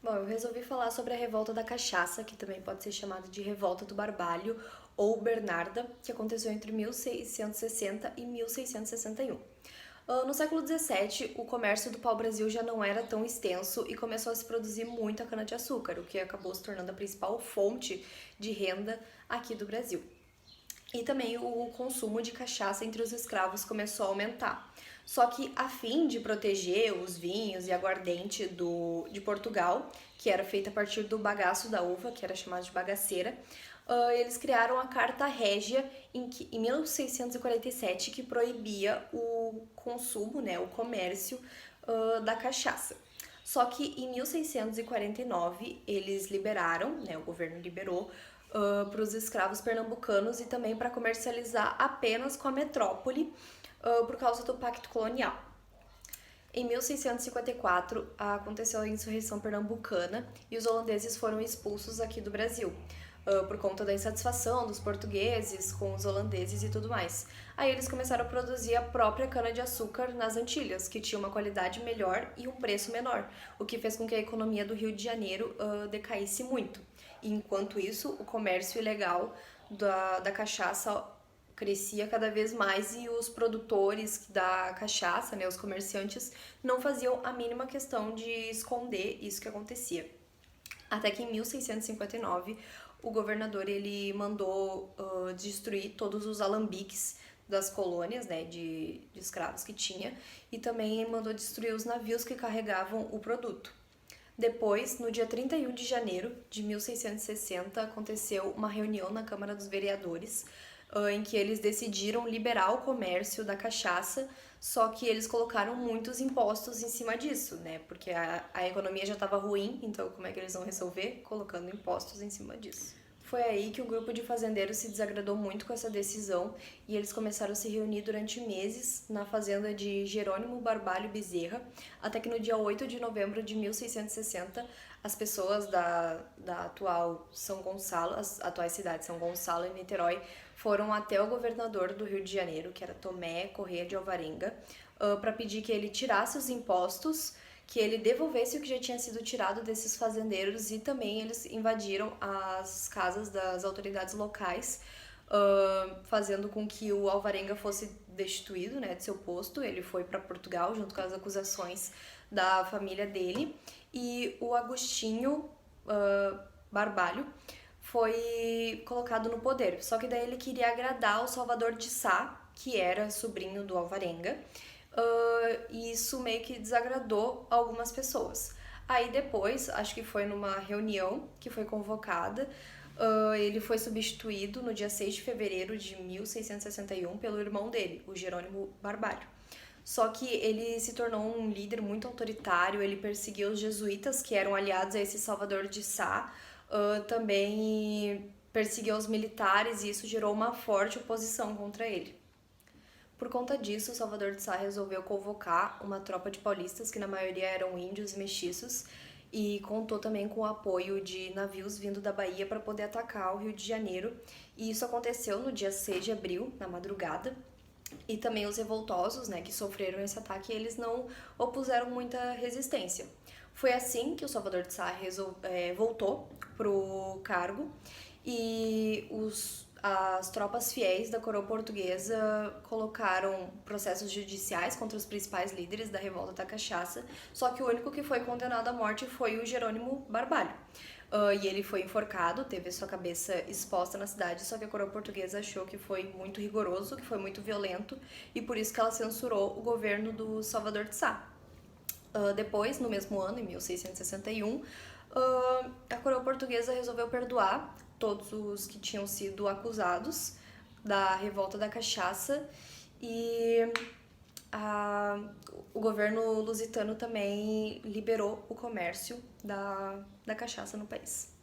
Bom, eu resolvi falar sobre a revolta da cachaça, que também pode ser chamada de revolta do Barbalho ou Bernarda, que aconteceu entre 1660 e 1661. No século XVII, o comércio do pau-brasil já não era tão extenso e começou a se produzir muita cana-de-açúcar, o que acabou se tornando a principal fonte de renda aqui do Brasil. E também o consumo de cachaça entre os escravos começou a aumentar. Só que, a fim de proteger os vinhos e aguardente de Portugal, que era feita a partir do bagaço da uva, que era chamado de bagaceira, eles criaram a Carta Régia em 1647, que proibia o consumo, né, o comércio da cachaça. Só que em 1649 eles liberaram, né, o governo liberou para os escravos pernambucanos e também para comercializar apenas com a metrópole por causa do Pacto Colonial. Em 1654 aconteceu a insurreição pernambucana e os holandeses foram expulsos aqui do Brasil. Por conta da insatisfação dos portugueses com os holandeses e tudo mais. Aí eles começaram a produzir a própria cana-de-açúcar nas Antilhas, que tinha uma qualidade melhor e um preço menor, o que fez com que a economia do Rio de Janeiro decaísse muito. E enquanto isso, o comércio ilegal da cachaça crescia cada vez mais e os produtores da cachaça, né, os comerciantes, não faziam a mínima questão de esconder isso que acontecia. Até que em 1659 o governador ele mandou destruir todos os alambiques das colônias, né, de escravos que tinha, e também mandou destruir os navios que carregavam o produto. Depois, no dia 31 de janeiro de 1660, aconteceu uma reunião na Câmara dos Vereadores, em que eles decidiram liberar o comércio da cachaça, só que eles colocaram muitos impostos em cima disso, né? Porque a economia já estava ruim, então como é que eles vão resolver? Colocando impostos em cima disso. Foi aí que o grupo de fazendeiros se desagradou muito com essa decisão e eles começaram a se reunir durante meses na fazenda de Jerônimo Barbalho Bezerra, até que no dia 8 de novembro de 1660, as pessoas da atual São Gonçalo, as atuais cidades São Gonçalo e Niterói, foram até o governador do Rio de Janeiro, que era Tomé Corrêa de Alvarenga, para pedir que ele tirasse os impostos, que ele devolvesse o que já tinha sido tirado desses fazendeiros e também eles invadiram as casas das autoridades locais, fazendo com que o Alvarenga fosse destituído, né, de seu posto. Ele foi para Portugal junto com as acusações da família dele e o Agostinho Barbalho foi colocado no poder. Só que daí ele queria agradar o Salvador de Sá, que era sobrinho do Alvarenga, e isso meio que desagradou algumas pessoas. Aí depois, acho que foi numa reunião que foi convocada, ele foi substituído no dia 6 de fevereiro de 1661 pelo irmão dele, o Jerônimo Barbalho. Só que ele se tornou um líder muito autoritário, ele perseguiu os jesuítas, que eram aliados a esse Salvador de Sá, também perseguiu os militares e isso gerou uma forte oposição contra ele. Por conta disso, Salvador de Sá resolveu convocar uma tropa de paulistas, que na maioria eram índios e mestiços, e contou também com o apoio de navios vindo da Bahia para poder atacar o Rio de Janeiro. E isso aconteceu no dia 6 de abril, na madrugada. E também os revoltosos, né, que sofreram esse ataque, eles não opuseram muita resistência. Foi assim que o Salvador de Sá voltou pro cargo e as tropas fiéis da coroa portuguesa colocaram processos judiciais contra os principais líderes da revolta da cachaça, só que o único que foi condenado à morte foi o Jerônimo Barbalho. E ele foi enforcado, teve sua cabeça exposta na cidade, só que a coroa portuguesa achou que foi muito rigoroso, que foi muito violento, e por isso que ela censurou o governo do Salvador de Sá. Depois, no mesmo ano, em 1661, a coroa portuguesa resolveu perdoar todos os que tinham sido acusados da revolta da cachaça e o governo lusitano também liberou o comércio da cachaça no país.